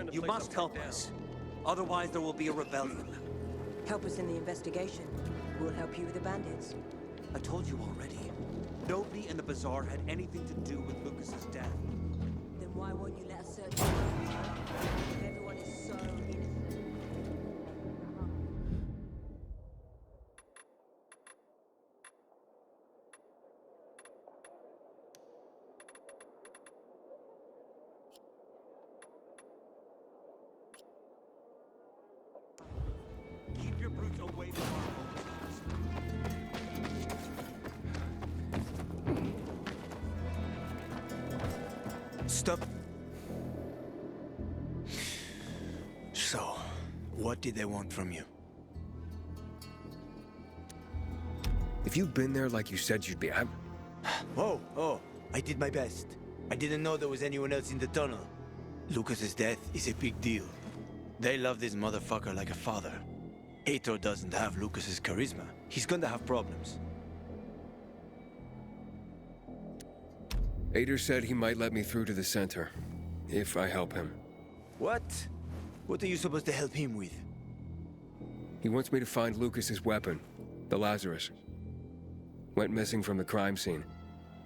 tend to You place must something help down. us. Otherwise there will be a rebellion. Help us in the investigation. We'll help you with the bandits. I told you already. Nobody in the bazaar had anything to do with Lucas's death. Then why won't you let us search the room? If everyone is so innocent. Keep your brutes away from our homes. Stop. So, what did they want from you? If you'd been there like you said you'd be, Oh, I did my best. I didn't know there was anyone else in the tunnel. Lucas's death is a big deal. They love this motherfucker like a father. Aitor doesn't have Lucas's charisma. He's gonna have problems. Ader said he might let me through to the center, if I help him. What? What are you supposed to help him with? He wants me to find Lucas's weapon, the Lazarus. Went missing from the crime scene.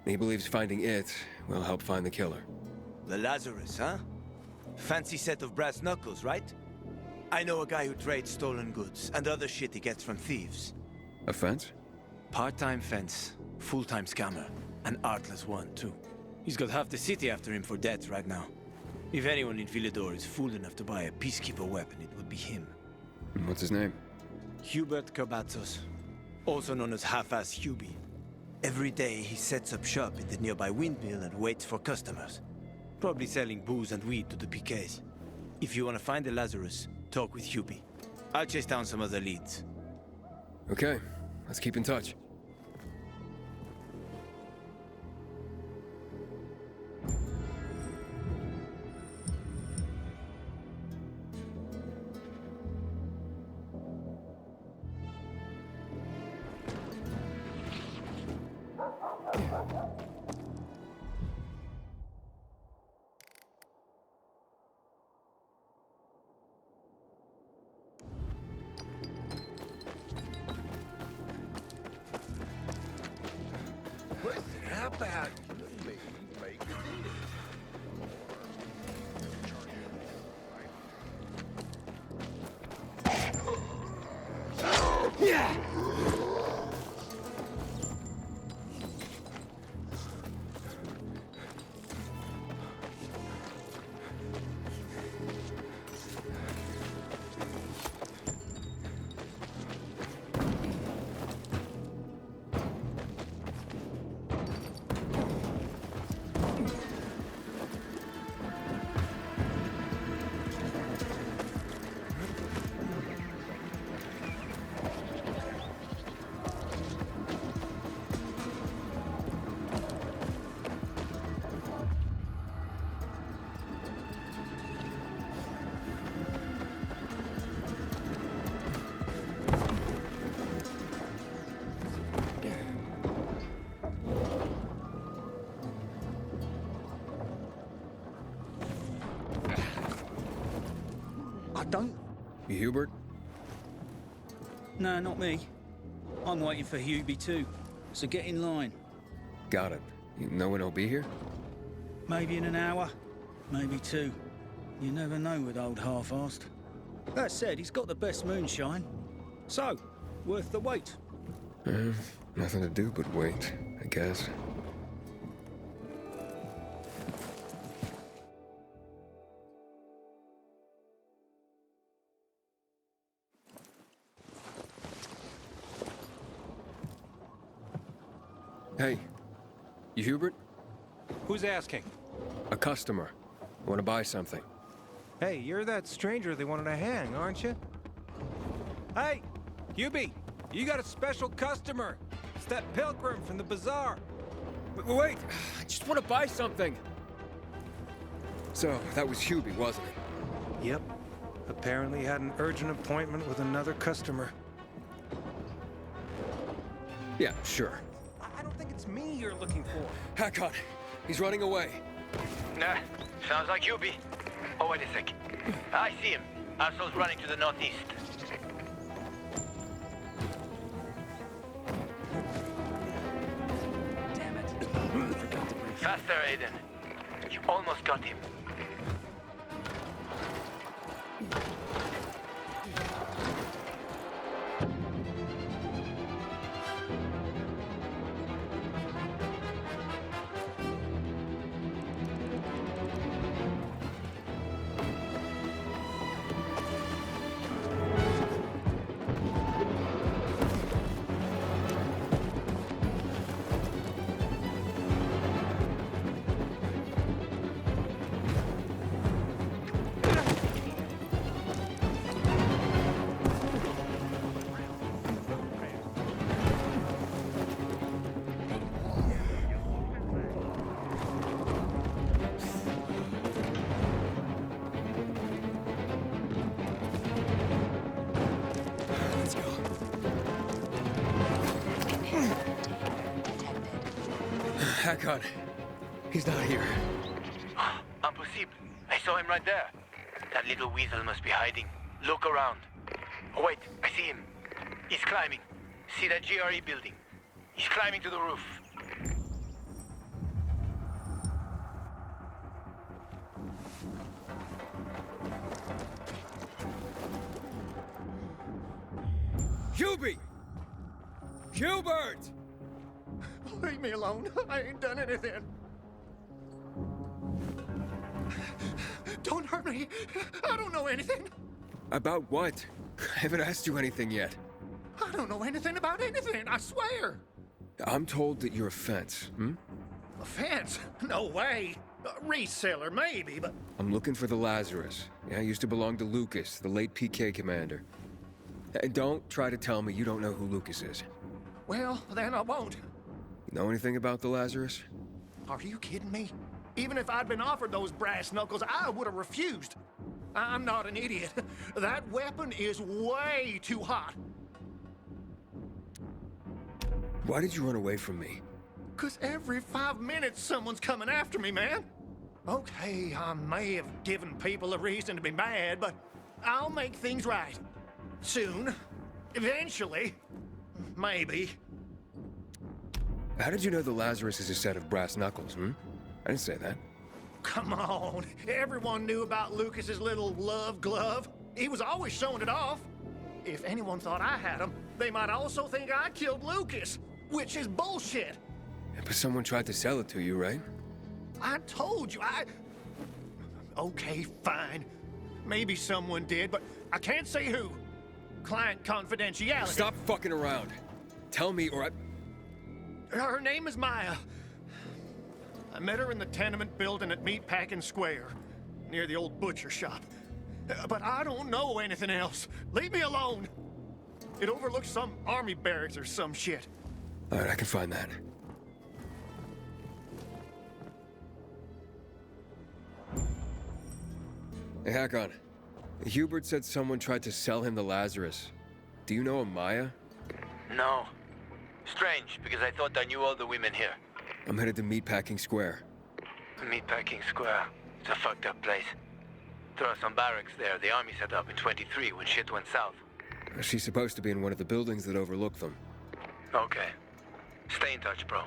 He believes finding it will help find the killer. The Lazarus, huh? Fancy set of brass knuckles, right? I know a guy who trades stolen goods and other shit he gets from thieves. A fence? Part-time fence, full-time scammer, an artless one, too. He's got half the city after him for debts right now. If anyone in Villador is fool enough to buy a peacekeeper weapon, it would be him. And what's his name? Hubert Kerbatzos, also known as Half-Ass Hubie. Every day he sets up shop in the nearby windmill and waits for customers. Probably selling booze and weed to the PKs. If you want to find the Lazarus, talk with Hubie. I'll chase down some other leads. Okay, let's keep in touch. How about you make it? Yeah! Don't? You Hubert? No, not me. I'm waiting for Hubie too, so get in line. Got it. You know when he'll be here? Maybe in an hour, maybe two. You never know with old half-assed. That said, he's got the best moonshine. So, worth the wait. Nothing to do but wait, I guess. Hey, you Hubert? Who's asking? A customer. Want to buy something. Hey, you're that stranger they wanted to hang, aren't you? Hey, Hubie, you got a special customer. It's that pilgrim from the bazaar. Wait, I just want to buy something. So, that was Hubie, wasn't it? Yep. Apparently had an urgent appointment with another customer. Yeah, sure. I don't think it's me you're looking for. Hackett, he's running away. Nah, sounds like Hubie. Oh, wait a sec. I see him. Arso's running to the northeast. Damn it. I forgot to bring... Faster, Aiden. You almost got him. Hakon. He's not here. Impossible. I saw him right there. That little weasel must be hiding. Look around. Oh, wait. I see him. He's climbing. See that GRE building? He's climbing to the roof. Hubie! Hubert! Leave me alone. I ain't done anything. Don't hurt me. I don't know anything. About what? I haven't asked you anything yet. I don't know anything about anything, I swear. I'm told that you're a fence, A fence? No way. A reseller, maybe, but... I'm looking for the Lazarus. Yeah, used to belong to Lucas, the late PK commander. And don't try to tell me you don't know who Lucas is. Well, then I won't. You know anything about the Lazarus? Are you kidding me? Even if I'd been offered those brass knuckles, I would have refused. I'm not an idiot. That weapon is way too hot. Why did you run away from me? 'Cause every 5 minutes someone's coming after me, man. Okay, I may have given people a reason to be mad, but I'll make things right. Soon. Eventually. Maybe. How did you know the Lazarus is a set of brass knuckles, I didn't say that. Come on. Everyone knew about Lucas's little love glove. He was always showing it off. If anyone thought I had him, they might also think I killed Lucas, which is bullshit. Yeah, but someone tried to sell it to you, right? I told you, Okay, fine. Maybe someone did, but I can't say who. Client confidentiality. Stop fucking around. Tell me or I... Her name is Maya. I met her in the tenement building at Meatpacking Square, near the old butcher shop. But I don't know anything else. Leave me alone. It overlooks some army barracks or some shit. All right, I can find that. Hey, Hakon. Hubert said someone tried to sell him the Lazarus. Do you know a Maya? No. Strange, because I thought I knew all the women here. I'm headed to Meatpacking Square. Meatpacking Square. It's a fucked up place. There are some barracks there the army set up in 23 when shit went south. She's supposed to be in one of the buildings that overlook them. Okay. Stay in touch, bro.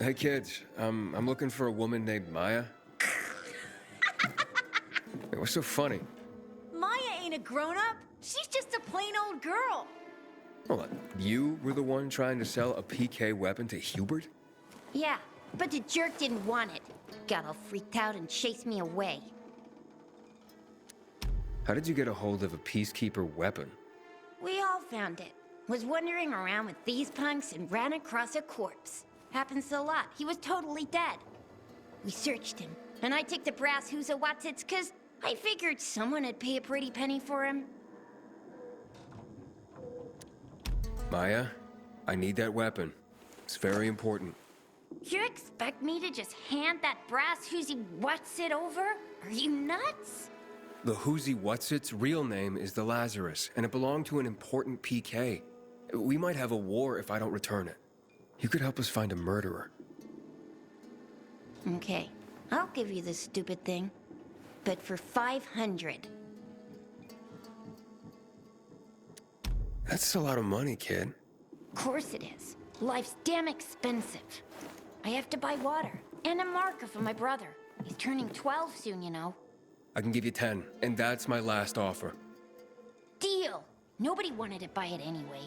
Hey kids, I'm looking for a woman named Maya. Hey, what's so funny? Maya ain't a grown-up. She's just a plain old girl. Hold on, you were the one trying to sell a PK weapon to Hubert? Yeah, but the jerk didn't want it. Got all freaked out and chased me away. How did you get a hold of a peacekeeper weapon? We all found it. Was wandering around with these punks and ran across a corpse. Happens a lot. He was totally dead. We searched him, and I took the brass who's-a-whatsits cause I figured someone would pay a pretty penny for him. Maya, I need that weapon. It's very important. You expect me to just hand that brass who's-a-whatsit over? Are you nuts? The who's-he-what's-its real name is the Lazarus, and it belonged to an important PK. We might have a war if I don't return it. You could help us find a murderer. Okay, I'll give you this stupid thing. But for 500. That's a lot of money, kid. Of course it is. Life's damn expensive. I have to buy water, and a marker for my brother. He's turning 12 soon, you know. I can give you 10, and that's my last offer. Deal! Nobody wanted to buy it anyway.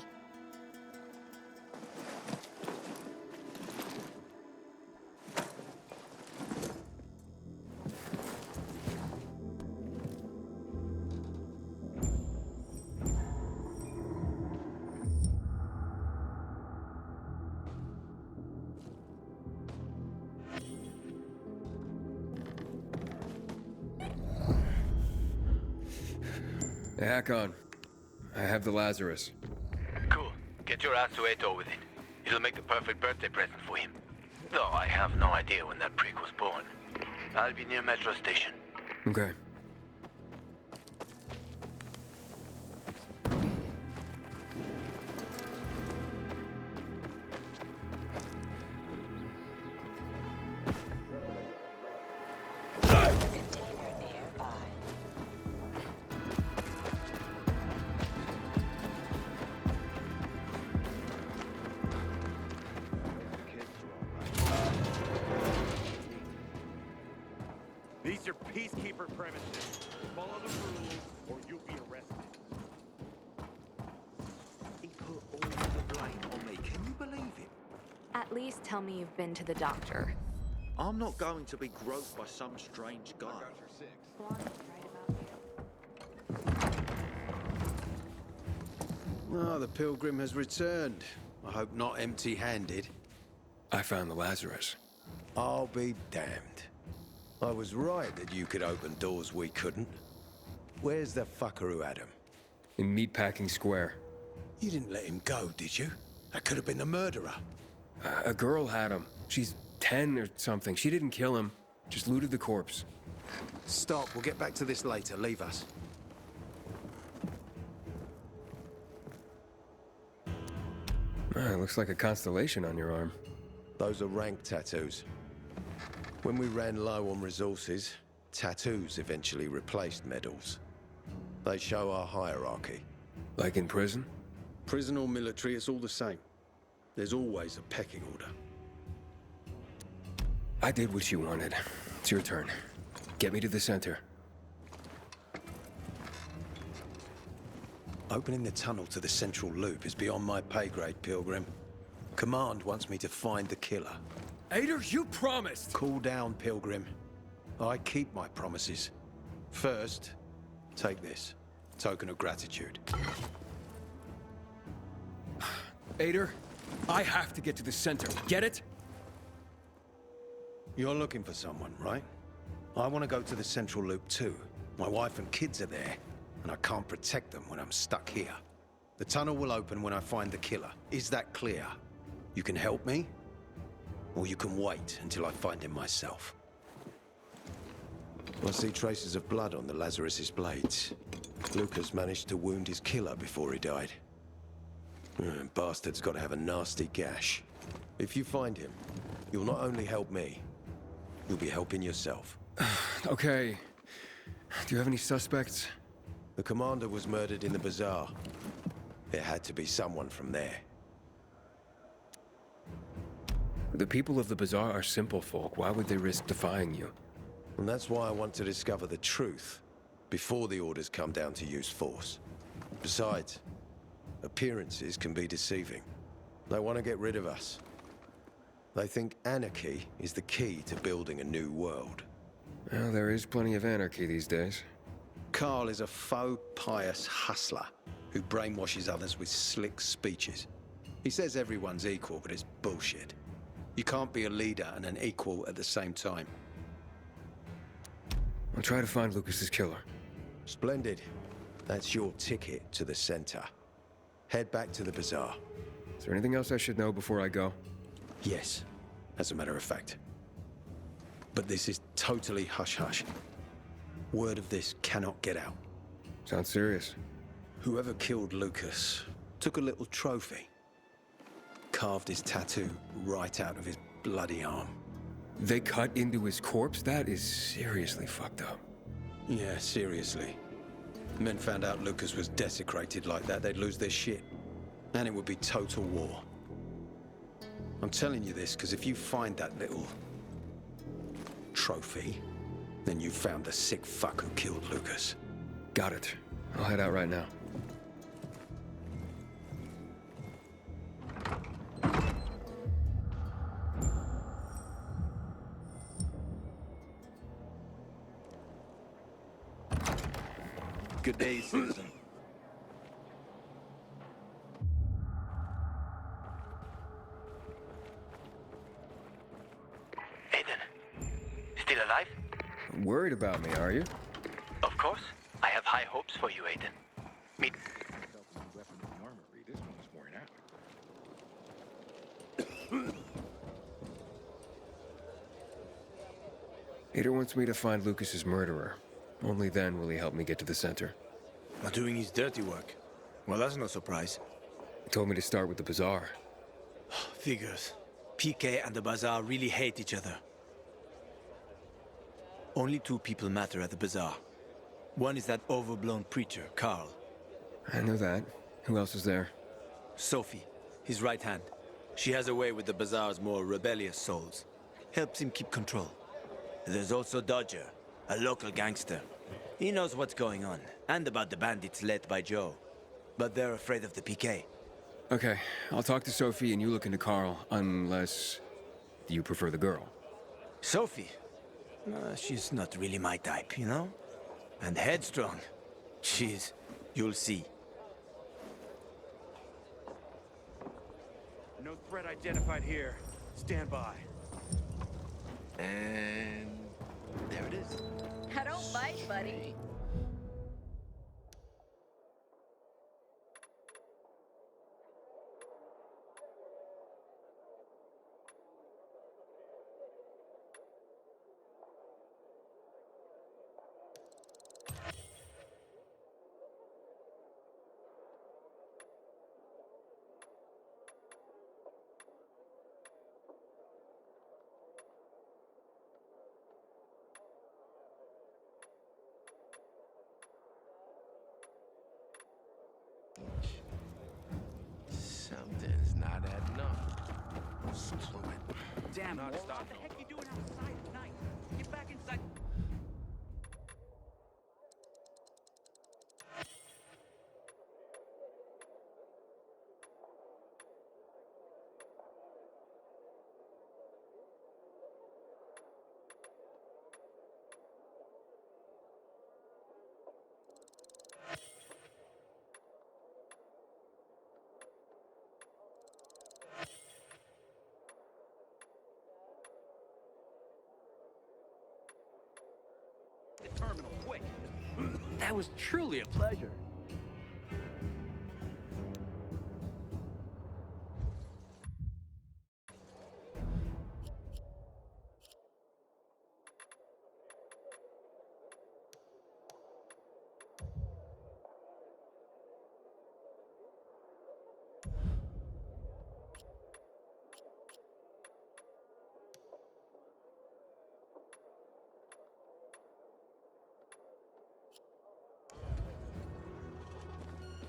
Hakon, I have the Lazarus. Cool. Get your ass to Ato with it. It'll make the perfect birthday present for him. Though I have no idea when that prick was born. I'll be near Metro Station. Okay. These are peacekeeper premises. Follow the rules, or you'll be arrested. He put all the blame on me. Can you believe it? At least tell me you've been to the doctor. I'm not going to be groped by some strange guy. Oh, the pilgrim has returned. I hope not empty-handed. I found the Lazarus. I'll be damned. I was right that you could open doors we couldn't. Where's the fucker who had him? In Meatpacking Square. You didn't let him go, did you? That could have been the murderer. A girl had him. She's 10 or something. She didn't kill him, just looted the corpse. Stop, we'll get back to this later. Leave us. Looks like a constellation on your arm. Those are rank tattoos. When we ran low on resources, tattoos eventually replaced medals. They show our hierarchy. Like in prison? Prison or military, it's all the same. There's always a pecking order. I did what you wanted. It's your turn. Get me to the center. Opening the tunnel to the central loop is beyond my pay grade, Pilgrim. Command wants me to find the killer. Aiden, you promised! Cool down, Pilgrim. I keep my promises. First, take this. Token of gratitude. Aiden, I have to get to the center. Get it? You're looking for someone, right? I want to go to the central loop too. My wife and kids are there, and I can't protect them when I'm stuck here. The tunnel will open when I find the killer. Is that clear? You can help me, or you can wait until I find him myself. I see traces of blood on the Lazarus's blades. Lucas managed to wound his killer before he died. Bastard's got to have a nasty gash. If you find him, you'll not only help me, you'll be helping yourself. Okay. Do you have any suspects? The commander was murdered in the bazaar. There had to be someone from there. The people of the Bazaar are simple folk. Why would they risk defying you? And that's why I want to discover the truth before the orders come down to use force. Besides, appearances can be deceiving. They want to get rid of us. They think anarchy is the key to building a new world. Well, there is plenty of anarchy these days. Carl is a faux pious hustler who brainwashes others with slick speeches. He says everyone's equal, but it's bullshit. You can't be a leader and an equal at the same time. I'll try to find Lucas's killer. Splendid. That's your ticket to the center. Head back to the bazaar. Is there anything else I should know before I go? Yes, as a matter of fact. But this is totally hush-hush. Word of this cannot get out. Sounds serious. Whoever killed Lucas took a little trophy. Carved his tattoo right out of his bloody arm. They cut into his corpse? That is seriously fucked up. Yeah, seriously. Men found out Lucas was desecrated like that, they'd lose their shit. And it would be total war. I'm telling you this because if you find that little trophy, then you found the sick fuck who killed Lucas. Got it. I'll head out right now. Good day, citizen. Aiden, still alive? Worried about me, are you? Of course. I have high hopes for you, Aiden. Meet... Aiden wants me to find Lucas's murderer. Only then will he help me get to the center. Not doing his dirty work. Well, that's no surprise. He told me to start with the bazaar. Figures. PK and the bazaar really hate each other. Only two people matter at the bazaar. One is that overblown preacher, Carl. I know that. Who else is there? Sophie, his right hand. She has a way with the bazaar's more rebellious souls. Helps him keep control. There's also Dodger, a local gangster. He knows what's going on, and about the bandits led by Joe. But they're afraid of the PK. Okay, I'll talk to Sophie and you look into Carl, unless you prefer the girl. Sophie? She's not really my type, you know? And headstrong. She's... you'll see. No threat identified here. Stand by. And there it is. I don't bite, buddy. Something's not adding up. Slow it. Damn, what the heck are you doing outside at night? Get back inside. The terminal, quick. That was truly a pleasure.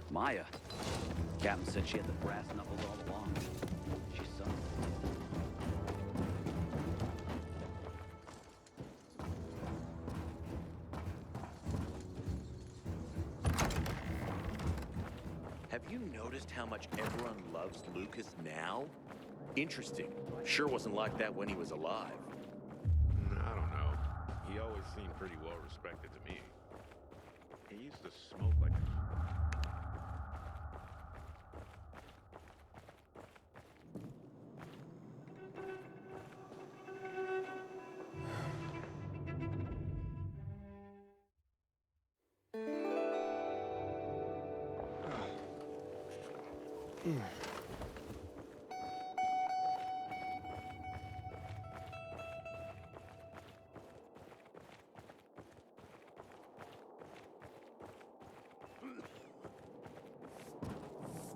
Maya. Captain said she had the brass knuckles all along. She's son. Have you noticed how much everyone loves Lucas now? Interesting. Sure wasn't like that when he was alive. I don't know. He always seemed pretty well respected to me. He used to smoke like a...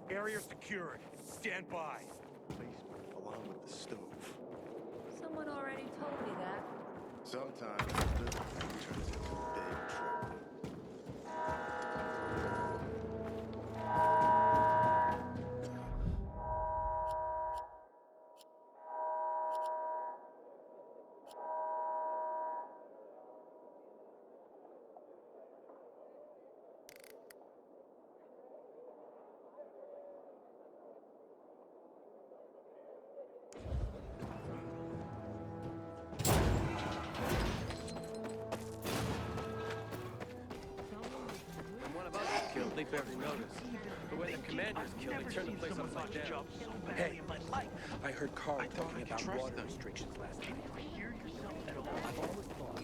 Area secured. Stand by. basement, along with the stove. Someone already told me that. Sometimes the little thing turns into big trouble. One of us is killed, they barely notice. But when the commander's killed, they turn the place upside down. Hey, I heard Carl talking about water restrictions last night. I've always thought...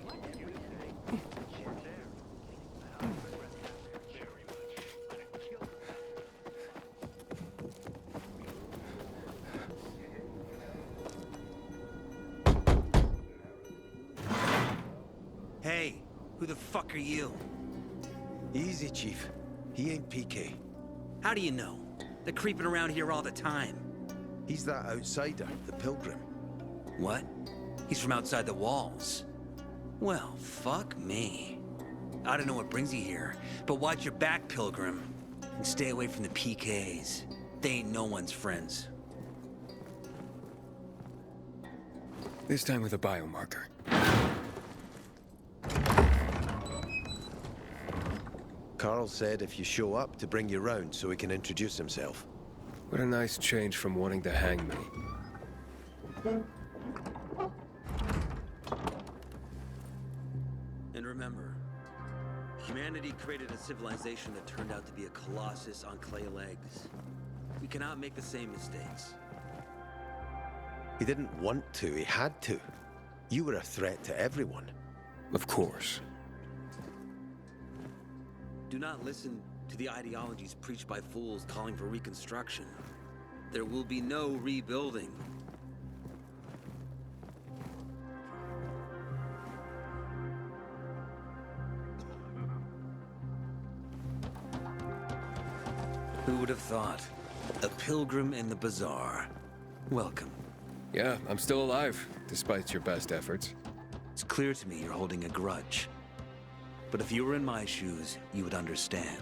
Hey, who the fuck are you? Easy, Chief. He ain't PK. How do you know? They're creeping around here all the time. He's that outsider, the pilgrim. What? He's from outside the walls. Well, fuck me. I don't know what brings you here, but watch your back, Pilgrim. And stay away from the PKs. They ain't no one's friends. This time with a biomarker. Carl said if you show up to bring you round so he can introduce himself. What a nice change from wanting to hang me. And remember, humanity created a civilization that turned out to be a colossus on clay legs. We cannot make the same mistakes. He didn't want to, he had to. You were a threat to everyone. Of course. Do not listen to the ideologies preached by fools calling for reconstruction. There will be no rebuilding. Who would have thought? A pilgrim in the bazaar. Welcome. Yeah, I'm still alive, despite your best efforts. It's clear to me you're holding a grudge. But if you were in my shoes, you would understand.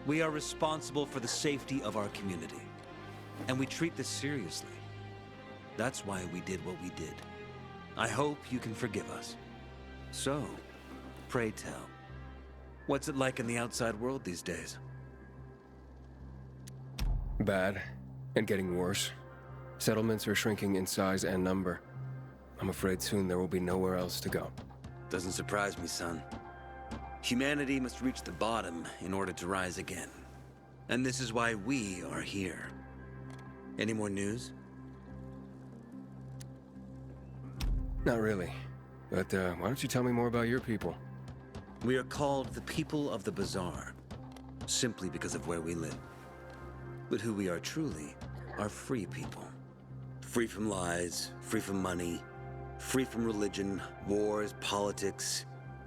We are responsible for the safety of our community. And we treat this seriously. That's why we did what we did. I hope you can forgive us. So, pray tell, what's it like in the outside world these days? Bad, and getting worse. Settlements are shrinking in size and number. I'm afraid soon there will be nowhere else to go. Doesn't surprise me, son. Humanity must reach the bottom in order to rise again. And this is why we are here. Any more news? Not really. But why don't you tell me more about your people? We are called the people of the bazaar, simply because of where we live. But who we are truly are free people. Free from lies, free from money, free from religion, wars, politics,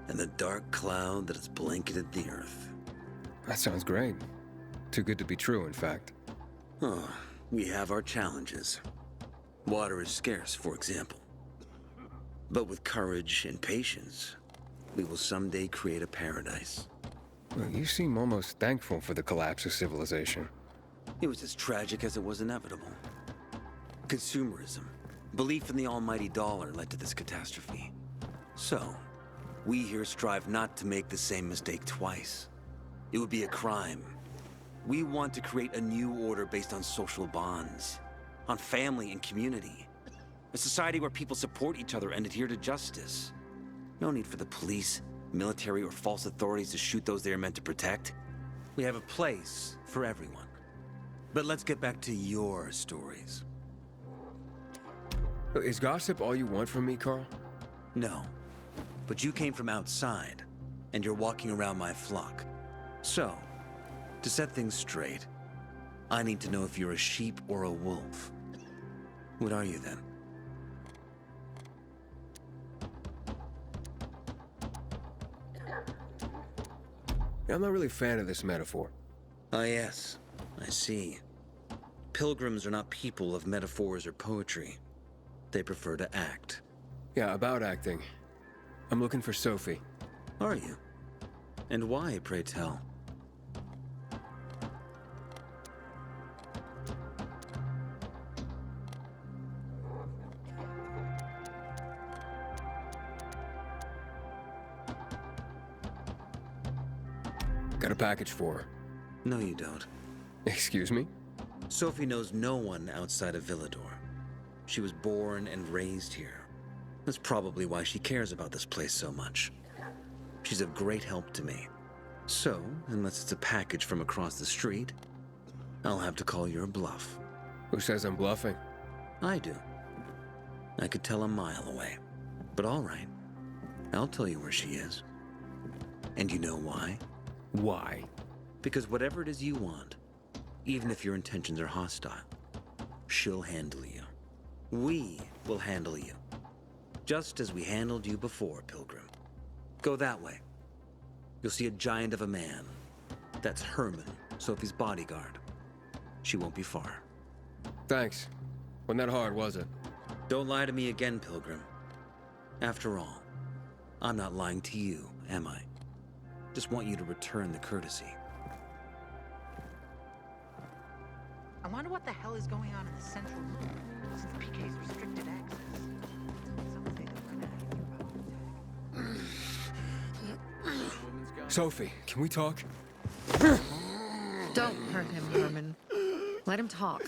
and the dark cloud that has blanketed the earth. That sounds great. Too good to be true, in fact. Oh, we have our challenges. Water is scarce, for example. But with courage and patience, we will someday create a paradise. Well, you seem almost thankful for the collapse of civilization. It was as tragic as it was inevitable. Consumerism, belief in the almighty dollar led to this catastrophe. So, we here strive not to make the same mistake twice. It would be a crime. We want to create a new order based on social bonds, on family and community. A society where people support each other and adhere to justice. No need for the police, military, or false authorities to shoot those they are meant to protect. We have a place for everyone. But let's get back to your stories. Is gossip all you want from me, Carl? No. But you came from outside, and you're walking around my flock. So, to set things straight, I need to know if you're a sheep or a wolf. What are you then? I'm not really a fan of this metaphor. Ah, yes. I see. Pilgrims are not people of metaphors or poetry. They prefer to act. Yeah, about acting. I'm looking for Sophie. Are you? And why, pray tell? Got a package for her. No, you don't. Excuse me? Sophie knows no one outside of Villador. She was born and raised here. That's probably why she cares about this place so much. She's of great help to me. So, unless it's a package from across the street, I'll have to call your bluff. Who says I'm bluffing? I do. I could tell a mile away. But all right. I'll tell you where she is. And you know why? Why? Because whatever it is you want, even if your intentions are hostile, she'll handle you. We will handle you. Just as we handled you before, Pilgrim. Go that way. You'll see a giant of a man. That's Herman, Sophie's bodyguard. She won't be far. Thanks. Wasn't that hard, was it? Don't lie to me again, Pilgrim. After all, I'm not lying to you, am I? Just want you to return the courtesy. I wonder what the hell is going on in the central room, since PK's restricted access. Some say they're running Sophie, can we talk? Don't hurt him, Herman. Let him talk.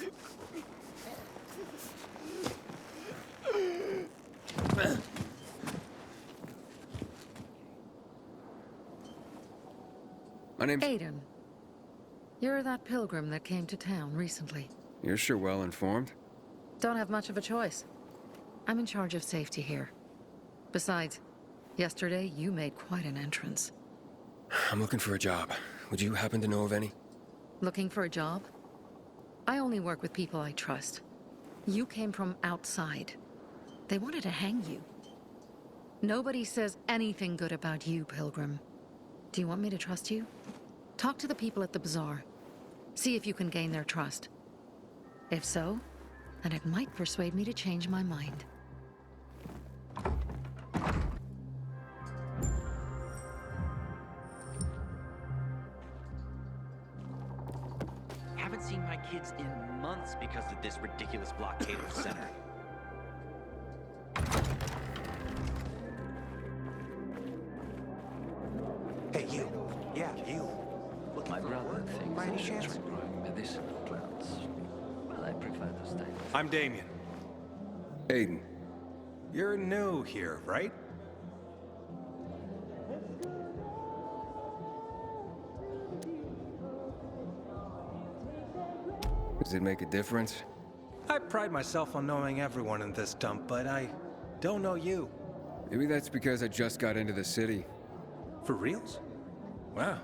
My name's... Aiden. You're that pilgrim that came to town recently. You're sure well informed. Don't have much of a choice. I'm in charge of safety here. Besides, yesterday you made quite an entrance. I'm looking for a job. Would you happen to know of any? Looking for a job? I only work with people I trust. You came from outside. They wanted to hang you. Nobody says anything good about you, Pilgrim. Do you want me to trust you? Talk to the people at the bazaar. See if you can gain their trust. If so, then it might persuade me to change my mind. Haven't seen my kids in months because of this ridiculous blockade of the center. Hey, you. Yeah, you. My brother thinks I should try growing medicinal plants. Well, I prefer to stay. I'm Damien. Aiden. You're new here, right? Does it make a difference? I pride myself on knowing everyone in this dump, but I don't know you. Maybe that's because I just got into the city. For reals? Wow.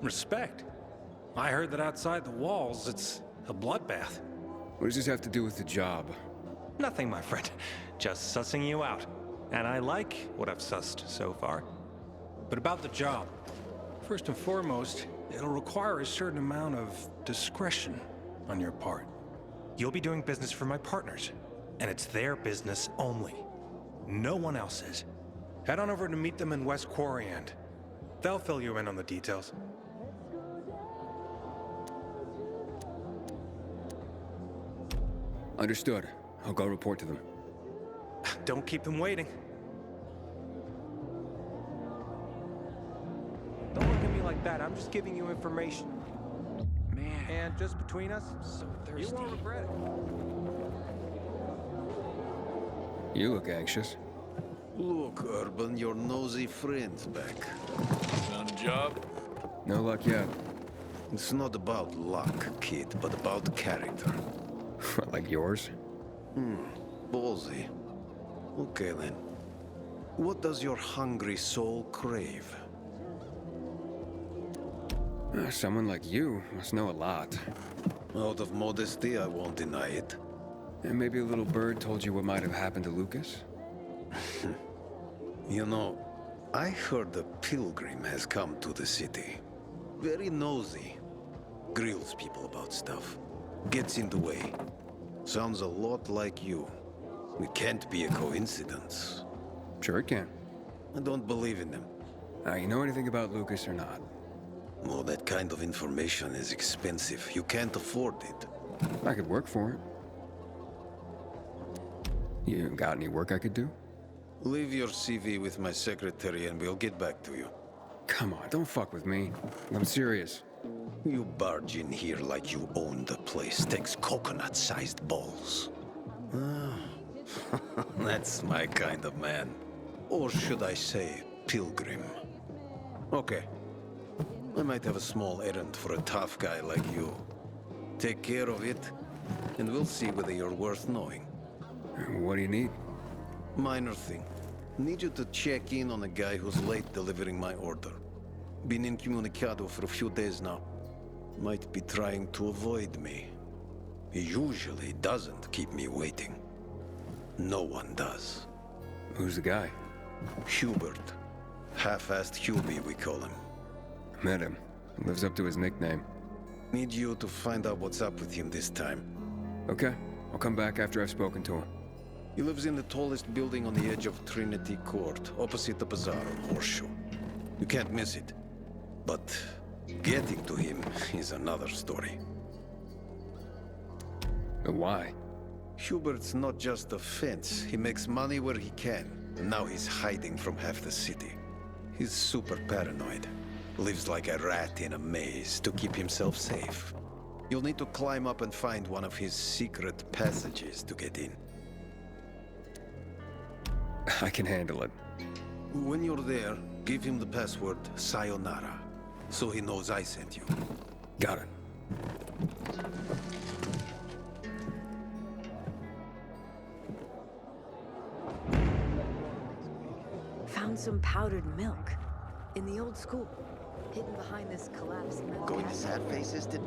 Respect. I heard that outside the walls, it's a bloodbath. What does this have to do with the job? Nothing, my friend. Just sussing you out. And I like what I've sussed so far. But about the job. First and foremost, it'll require a certain amount of discretion on your part. You'll be doing business for my partners, and it's their business only. No one else's. Head on over to meet them in West Quarry End. They'll fill you in on the details. Understood. I'll go report to them. Don't keep them waiting. Don't look at me like that. I'm just giving you information. And just between us, So thirsty. you won't regret it. You look anxious. Look, Urban, your nosy friend's back. Found a job? No luck yet. It's not about luck, kid, but about character. Like yours? Ballsy. Okay, then. What does your hungry soul crave? Someone like you must know a lot. Out of modesty, I won't deny it. And maybe a little bird told you what might have happened to Lucas? You know, I heard a pilgrim has come to the city. Very nosy. Grills people about stuff. Gets in the way. Sounds a lot like you. It can't be a coincidence. Sure it can. I don't believe in them. You know anything about Lucas or not? Well, that kind of information is expensive. You can't afford it. I could work for it. You got any work I could do? Leave your CV with my secretary and we'll get back to you. Come on, don't fuck with me. I'm serious. You barge in here like you own the place. Takes coconut-sized balls. That's my kind of man. Or should I say, pilgrim. Okay. I might have a small errand for a tough guy like you. Take care of it, and we'll see whether you're worth knowing. What do you need? Minor thing. Need you to check in on a guy who's late delivering my order. Been incommunicado for a few days now. Might be trying to avoid me. He usually doesn't keep me waiting. No one does. Who's the guy? Hubert. Half-assed Hubie, we call him. Met him. Lives up to his nickname. Need you to find out what's up with him this time. Okay. I'll come back after I've spoken to him. He lives in the tallest building on the edge of Trinity Court, opposite the bazaar on Horseshoe. You can't miss it. But getting to him is another story. Why? Hubert's not just a fence. He makes money where he can. And now he's hiding from half the city. He's super paranoid. Lives like a rat in a maze to keep himself safe. You'll need to climb up and find one of his secret passages to get in. I can handle it. When you're there, give him the password Sayonara, so he knows I sent you. Got it. Found some powdered milk in the old school, hidden behind this collapsed metal. Going to Sad Faces to...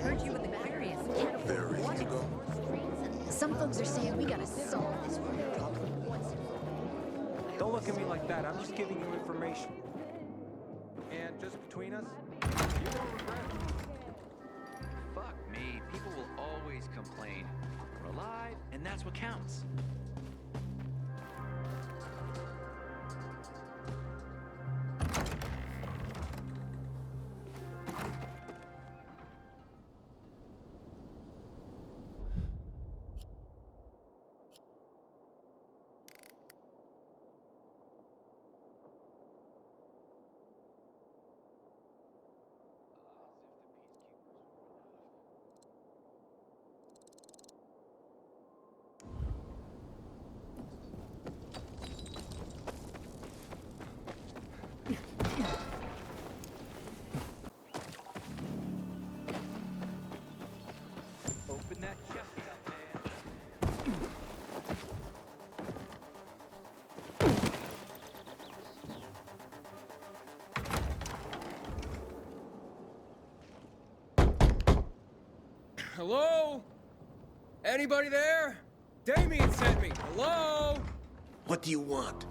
Heard you in the curious. Very ago. Some folks are saying we gotta solve this problem once and for all. Don't look at me like that. I'm just giving you information. And just between us, you won't regret it. Fuck me. People will always complain. We're alive, and that's what counts. Open that chest up, man. Hello? Anybody there? Damien sent me. Hello? What do you want?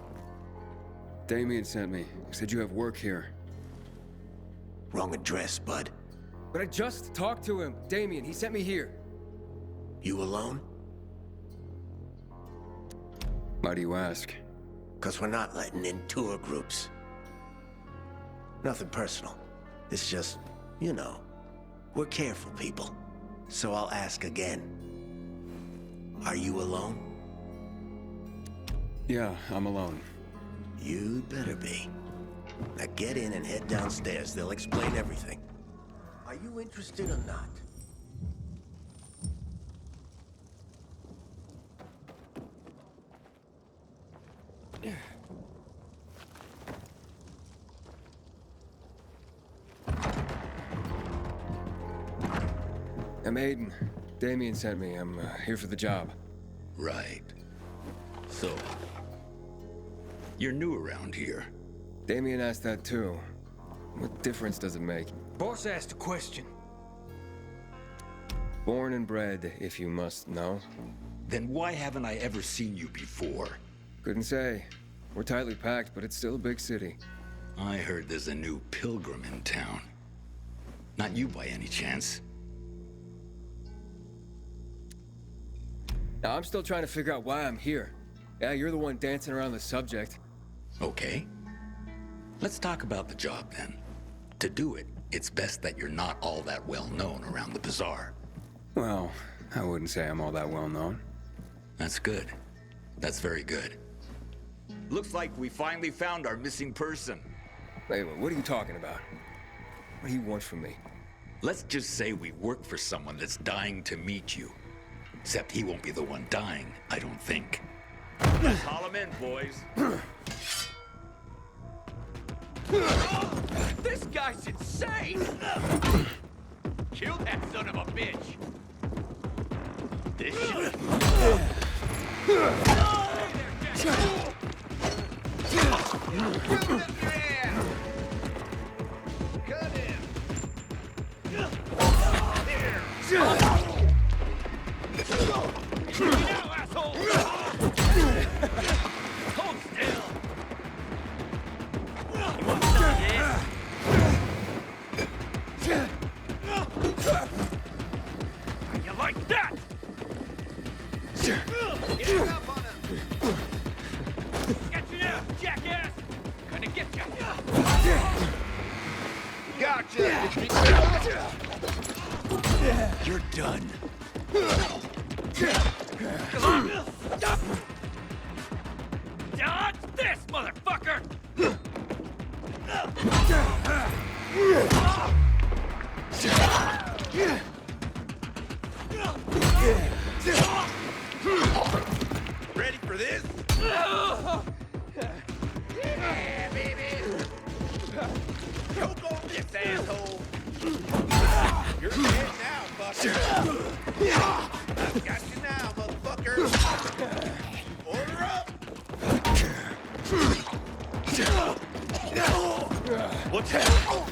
Damien sent me. He said you have work here. Wrong address, bud. But I just talked to him. Damien, he sent me here. You alone? Why do you ask? 'Cause we're not letting in tour groups. Nothing personal. It's just, you know, we're careful people. So I'll ask again. Are you alone? Yeah, I'm alone. You'd better be. Now get in and head downstairs. They'll explain everything. Are you interested or not? I'm Aiden. Damien sent me. I'm here for the job. Right. So, you're new around here. Damien asked that too. What difference does it make? Boss asked a question. Born and bred, if you must know. Then why haven't I ever seen you before? Couldn't say. We're tightly packed, but it's still a big city. I heard there's a new pilgrim in town. Not you by any chance. Now, I'm still trying to figure out why I'm here. Yeah, you're the one dancing around the subject. Okay. Let's talk about the job then. To do it, it's best that you're not all that well known around the bazaar. Well, I wouldn't say I'm all that well known. That's good. That's very good. Looks like we finally found our missing person. Wait, what are you talking about? What do you want from me? Let's just say we work for someone that's dying to meet you. Except he won't be the one dying, I don't think. Let's haul him in, boys. This guy's insane! Kill that son of a bitch! This shit... Cut him! Now, asshole! Hold still! You want some of this? You like that? Get up on him! Got you now, jackass! Gonna get you! Gotcha! You're done. Come on! Dodge this, motherfucker! Ready for this? Yeah, baby! Choke on this, asshole! You're dead now, fucker! I've got you now, motherfucker! Order up! What's happening?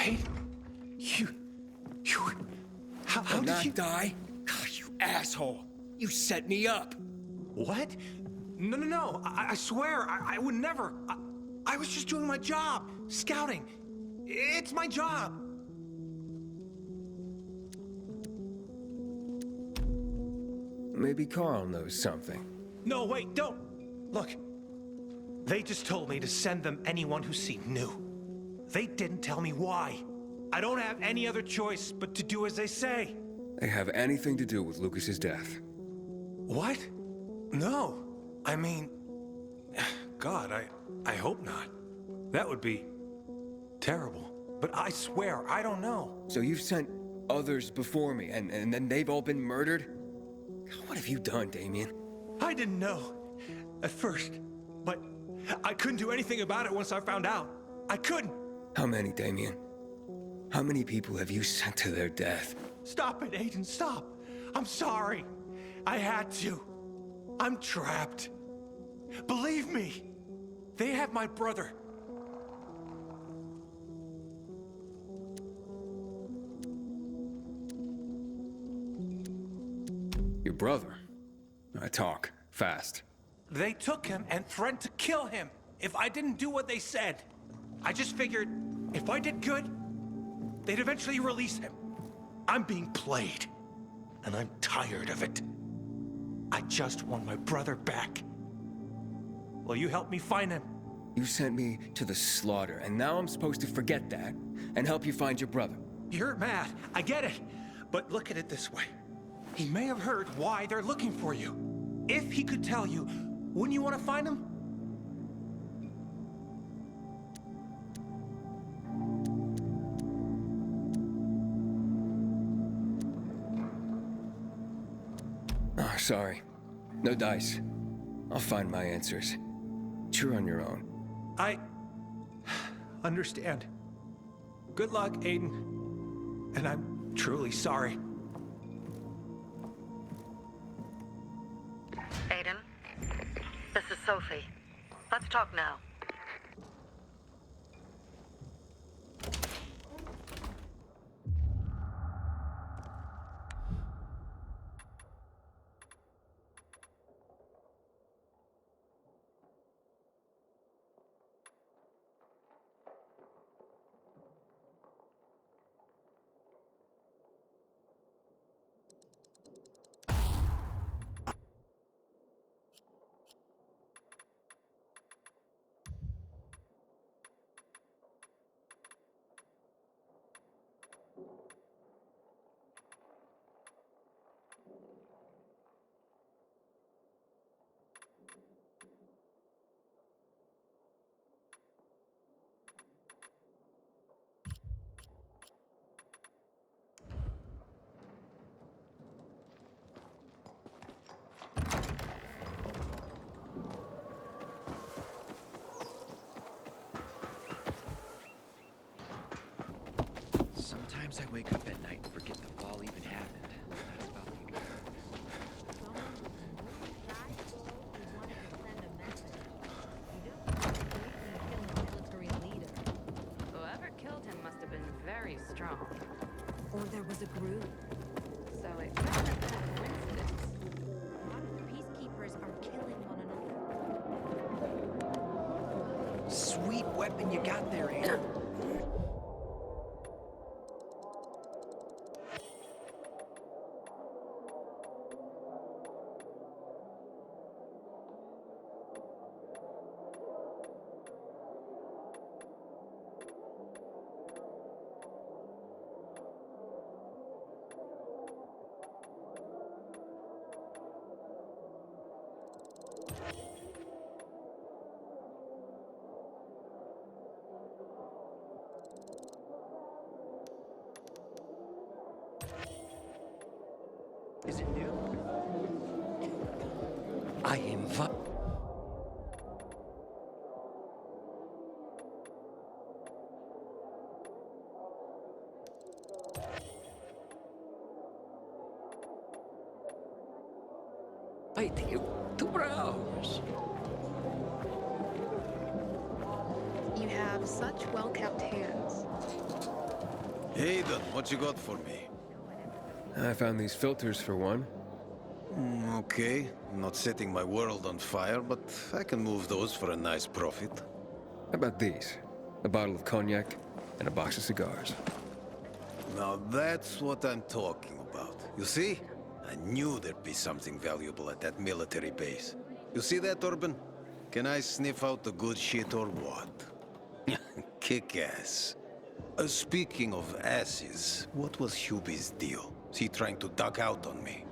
Aiden, you... How did you... die? You asshole! You set me up! What? No. I swear, I would never. I was just doing my job. Scouting. It's my job. Maybe Carl knows something. No, wait, don't. Look. They just told me to send them anyone who seemed new. They didn't tell me why. I don't have any other choice but to do as they say. They have anything to do with Lucas's death. What? No. I mean... God, I hope not. That would be... terrible. But I swear, I don't know. So you've sent others before me, and then they've all been murdered? What have you done, Damien? I didn't know. At first. But I couldn't do anything about it once I found out. I couldn't. How many, Damien? How many people have you sent to their death? Stop it, Aiden, stop. I'm sorry. I had to. I'm trapped. Believe me. They have my brother. Your brother? Talk. Fast. They took him and threatened to kill him if I didn't do what they said. I just figured if I did good, they'd eventually release him. I'm being played, and I'm tired of it. I just want my brother back. Will you help me find him? You sent me to the slaughter, and now I'm supposed to forget that and help you find your brother. You're mad, I get it. But look at it this way. He may have heard why they're looking for you. If he could tell you, wouldn't you want to find him? Oh, sorry. No dice. I'll find my answers. You're on your own. I understand. Good luck, Aiden. And I'm truly sorry. Aiden, this is Sophie. Let's talk now. Sometimes I wake up at night and forget the fall even happened. That's about the Whoever killed him must have been very strong. Or there was a group. So it couldn't have been a coincidence. A lot of the peacekeepers are killing one another. sweet weapon you got there, Aiden. Is it new? I invite. Ay, tío, tu browse. You have such well-kept hands. Aiden, what you got for me? I found these filters for one. Okay. Not setting my world on fire, but I can move those for a nice profit. How about these? A bottle of cognac and a box of cigars. Now that's what I'm talking about. You see? I knew there'd be something valuable at that military base. You see that, Urban? Can I sniff out the good shit or what? Kick ass. Speaking of asses, what was Hubie's deal? Is he trying to duck out on me?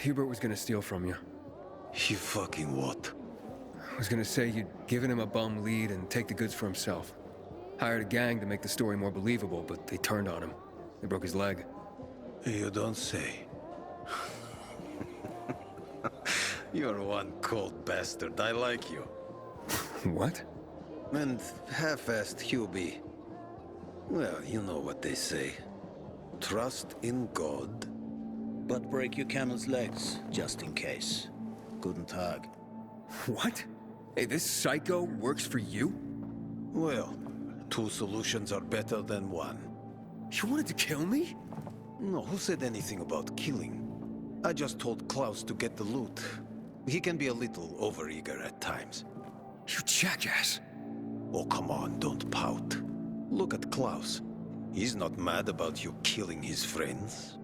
Hubert was gonna steal from you. He fucking what? Was gonna say you'd given him a bum lead and take the goods for himself. Hired a gang to make the story more believable, but they turned on him. They broke his leg. You don't say. You're one cold bastard. I like you. What? And half-assed Hubie. Well, you know what they say. Trust in God. But break your camel's legs, just in case. Guten Tag. What? Hey, this psycho works for you? Well, two solutions are better than one. You wanted to kill me? No, who said anything about killing? I just told Klaus to get the loot. He can be a little overeager at times. You jackass! Oh, come on, don't pout. Look at Klaus. He's not mad about you killing his friends.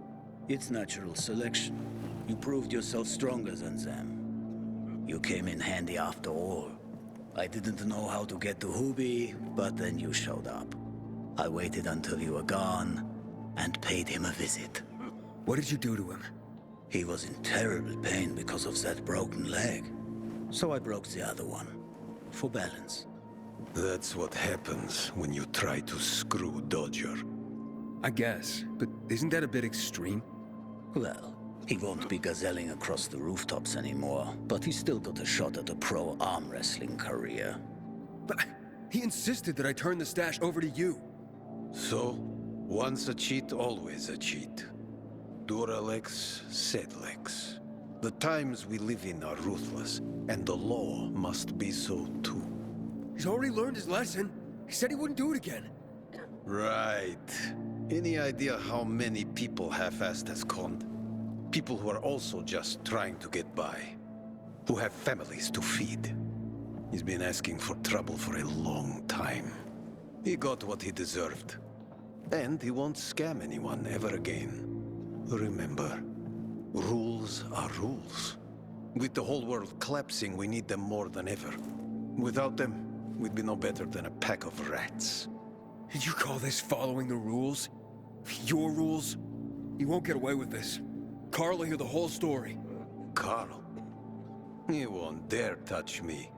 It's natural selection. You proved yourself stronger than them. You came in handy after all. I didn't know how to get to Hubie, but then you showed up. I waited until you were gone, and paid him a visit. What did you do to him? He was in terrible pain because of that broken leg. So I broke the other one. For balance. That's what happens when you try to screw Dodger. I guess, but isn't that a bit extreme? Well, he won't be gazelling across the rooftops anymore, but he's still got a shot at a pro arm wrestling career. But he insisted that I turn the stash over to you. So, once a cheat, always a cheat. Duralex, Sedlex. The times we live in are ruthless, and the law must be so too. He's already learned his lesson. He said he wouldn't do it again. Right. Any idea how many people half-assed has conned? People who are also just trying to get by. Who have families to feed. He's been asking for trouble for a long time. He got what he deserved. And he won't scam anyone ever again. Remember, rules are rules. With the whole world collapsing, we need them more than ever. Without them, we'd be no better than a pack of rats. Did you call this following the rules? Your rules? You won't get away with this. Carl will hear the whole story. Carl? He won't dare touch me.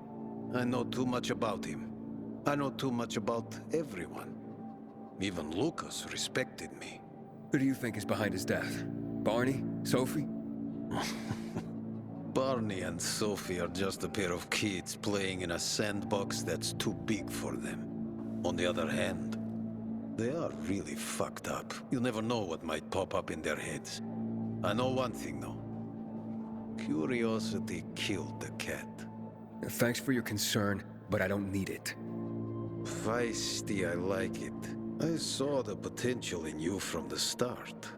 I know too much about him. I know too much about everyone. Even Lucas respected me. Who do you think is behind his death? Barney? Sophie? Barney and Sophie are just a pair of kids playing in a sandbox that's too big for them. On the other hand, they are really fucked up. You never know what might pop up in their heads. I know one thing, though. Curiosity killed the cat. Thanks for your concern, but I don't need it. Feisty, I like it. I saw the potential in you from the start.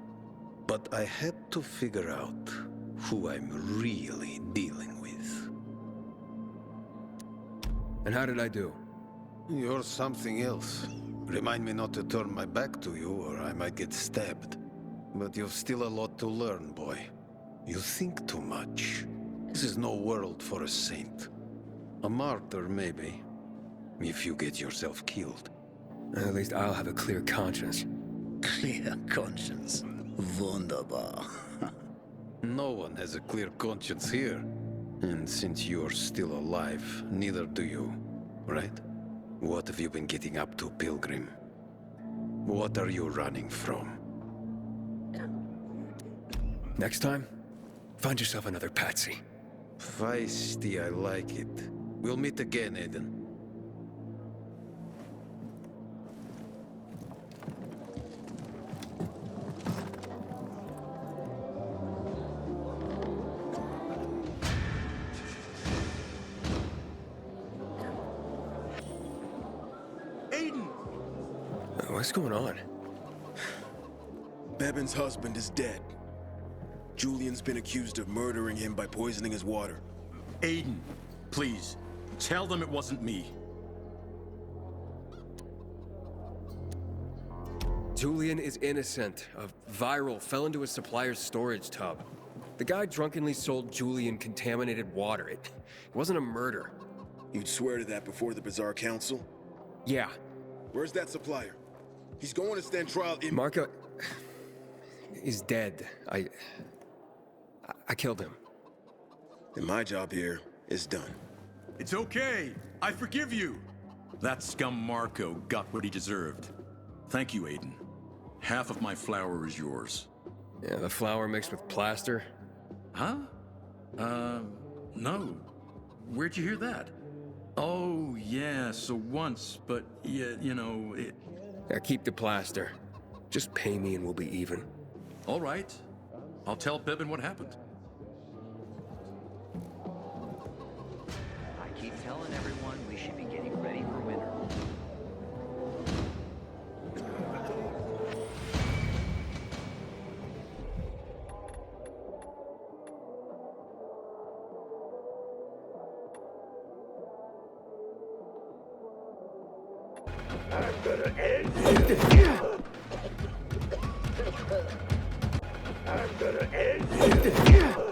But I had to figure out who I'm really dealing with. And how did I do? You're something else. Remind me not to turn my back to you, or I might get stabbed. But you've still a lot to learn, boy. You think too much. This is no world for a saint. A martyr, maybe. If you get yourself killed. At least I'll have a clear conscience. Clear conscience. Wunderbar. No one has a clear conscience here. And since you're still alive, neither do you, right? What have you been getting up to, Pilgrim? What are you running from? Next time, find yourself another patsy. Feisty, I like it. We'll meet again, Aiden. What's going on? Bevan's husband is dead. Julian's been accused of murdering him by poisoning his water. Aiden, please, tell them it wasn't me. Julian is innocent. A viral fell into a supplier's storage tub. The guy drunkenly sold Julian contaminated water. It wasn't a murder. You'd swear to that before the Bazaar Council? Yeah. Where's that supplier? He's going to stand trial in— Marco is dead. I killed him. And my job here is done. It's okay. I forgive you. That scum Marco got what he deserved. Thank you, Aiden. Half of my flour is yours. Yeah, the flour mixed with plaster? Huh? No. Where'd you hear that? Oh, yeah, so once, but yeah, you know, it... Yeah, keep the plaster. Just pay me and we'll be even. All right. I'll tell Bevan what happened. I keep telling everyone we should be getting ready for winter. I'm gonna end you! I'm gonna end you!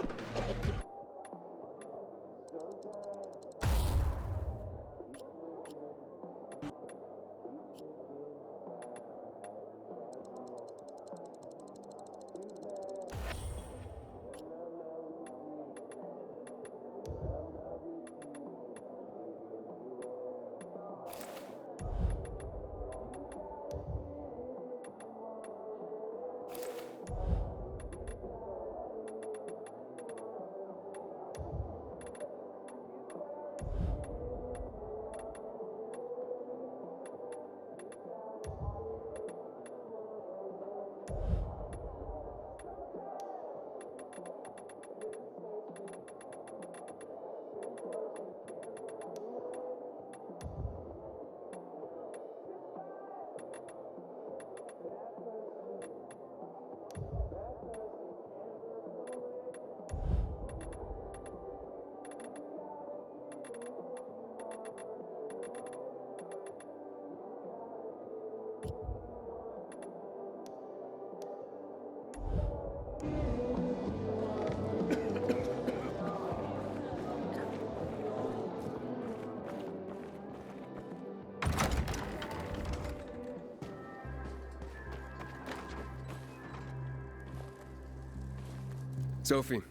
Sophie,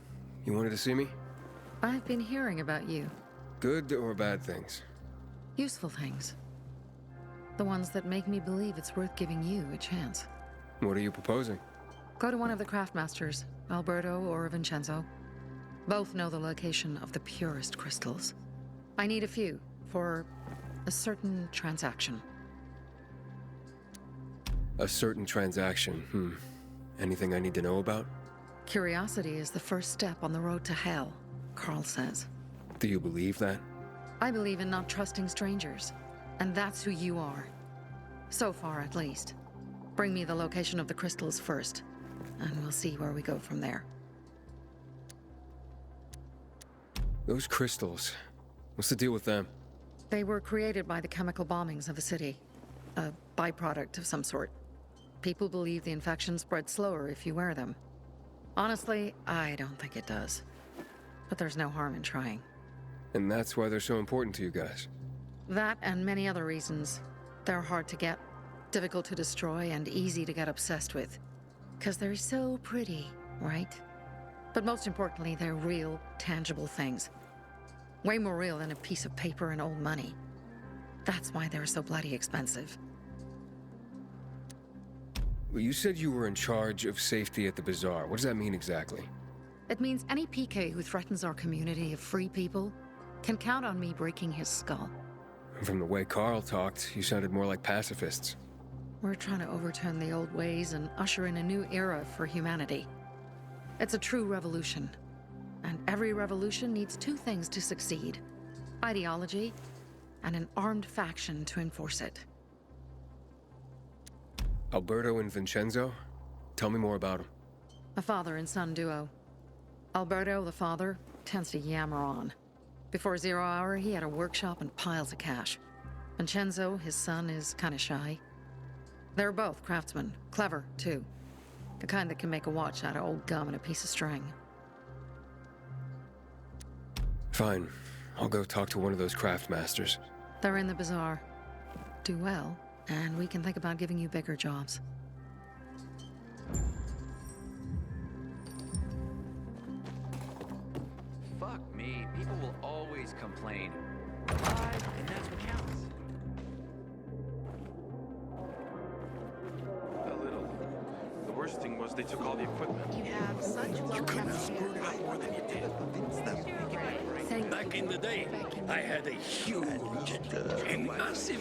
you wanted to see me? I've been hearing about you. Good or bad things? Useful things. The ones that make me believe it's worth giving you a chance. What are you proposing? Go to one of the craftmasters, Alberto or Vincenzo. Both know the location of the purest crystals. I need a few for a certain transaction. A certain transaction, Anything I need to know about? Curiosity is the first step on the road to hell, Carl says. Do you believe that? I believe in not trusting strangers, and that's who you are. So far, at least. Bring me the location of the crystals first, and we'll see where we go from there. Those crystals, what's the deal with them? They were created by the chemical bombings of a city. A byproduct of some sort. People believe the infection spreads slower if you wear them. Honestly, I don't think it does. But there's no harm in trying. And that's why they're so important to you guys? That and many other reasons. They're hard to get, difficult to destroy, and easy to get obsessed with. 'Cause they're so pretty, right? But most importantly, they're real, tangible things. Way more real than a piece of paper and old money. That's why they're so bloody expensive. Well, you said you were in charge of safety at the bazaar. What does that mean exactly? It means any PK who threatens our community of free people can count on me breaking his skull. From the way Carl talked, you sounded more like pacifists. We're trying to overturn the old ways and usher in a new era for humanity. It's a true revolution. And every revolution needs two things to succeed: ideology and an armed faction to enforce it. Alberto and Vincenzo? Tell me more about them. A father and son duo. Alberto, the father, tends to yammer on. Before 0 hour, he had a workshop and piles of cash. Vincenzo, his son, is kinda shy. They're both craftsmen. Clever, too. The kind that can make a watch out of old gum and a piece of string. Fine. I'll go talk to one of those craft masters. They're in the bazaar. Do well, and we can think about giving you bigger jobs. Fuck me, people will always complain. We're alive, and that's what counts. A little. The worst thing was they took all the equipment. You have such You couldn't have screwed it up more than you did. Back in the day, I had a huge, a massive,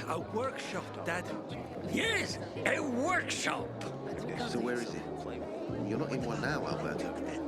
A workshop, Dad. yes, a workshop. So where is it? You're not in one now, Alberto.